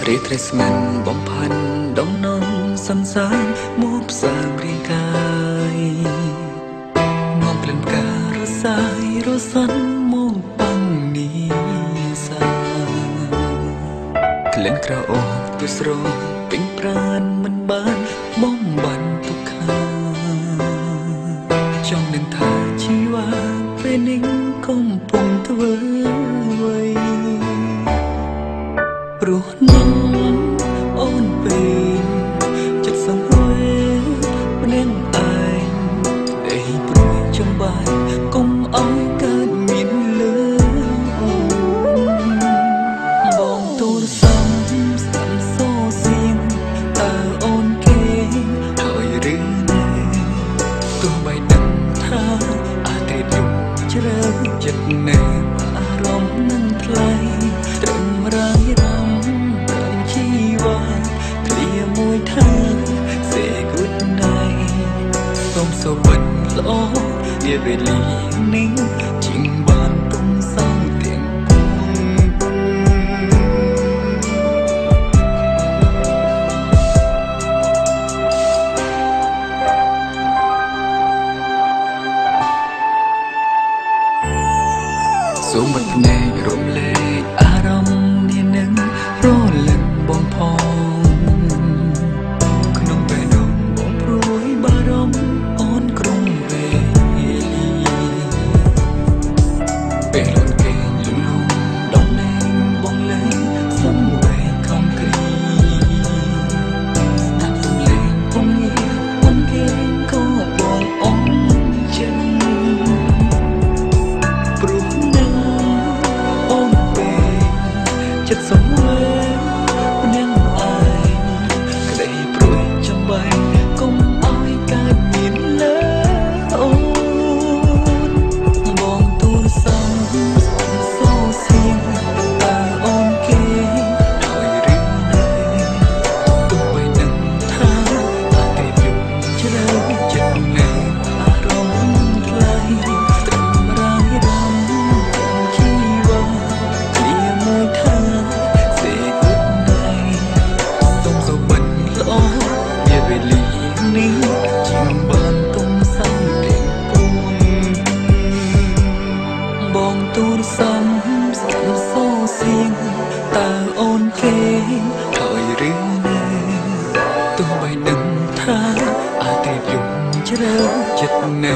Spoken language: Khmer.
រៀបត្រេស្ងាត់បំផាន់ដំណងសន្សាមកផ្សាងរាងកាយមកក្លិនផ្ការសាយរសាន់មកបាំងនេះសាក្លិនក្រអូបទស្រោពេញប្រានមិនបានបំបានទុក្ខាចង់នឹងថាជីវ៉ាពេលនេះកំពុងធ្វើអ្វីព្រោះនឹងអូនពេលចិត្តសង្ហួយម្នាក់ឯងអីព្រួយចំបាយកុំឲ្យកើតមានលើអូនបងទូរស័ព្ទស្ដាប់សូរសៀងតើអូនគេហើយឬនៅទោះបីដឹងថាអាទិត្យយប់ជ្រៅចិត្តនៅអារម្មណ៍នឹងថ្លៃត្រឹមរាយរំជីវ៉ាគ្រាមួយថា Say good night សូមសុបិនល្អវាវេលានេះជាងបានទុំសងទាំងពួងសូមបិទភ្នែករំលែកអារម្មណ៍នេះនឹងរលឹកបងផងក្នុងពេលនោះបងព្រួយបារម្ភអូនក្រុងវេលាពេលលន់គេលំលំដំណែងបងលែងសំវេខំគ្រីស្ដាប់សំឡេងបងងារបងគេក៏បងអងចិនព្រោះនឹងអូនពេលចិត្តសំវេម្នាក់ឯងក្តីព្រួយចំបាយកុំឲ្យកើតមានលើអូនបងទូរស័ព្ទសូរសៀងតើអូនគេហើយឬនៅទោះបីដឹងថាអាទិត្យយប់ជ្រៅចិត្តនៅអារម្មណ៍ថ្លៃត្រឹមរាយរំជីវ៉ាគ្រាមួយថា Say good night ទុំសុបិនល្អវាវេលានេះជាងបានទុំសងទាំងពួងបងទូរស័ព្ទស្ដាប់សូរសៀងតើអូនគេហើយឬនៅទោះបីដឹងថាអាទិត្យយប់ជ្រៅចិត្តនៅ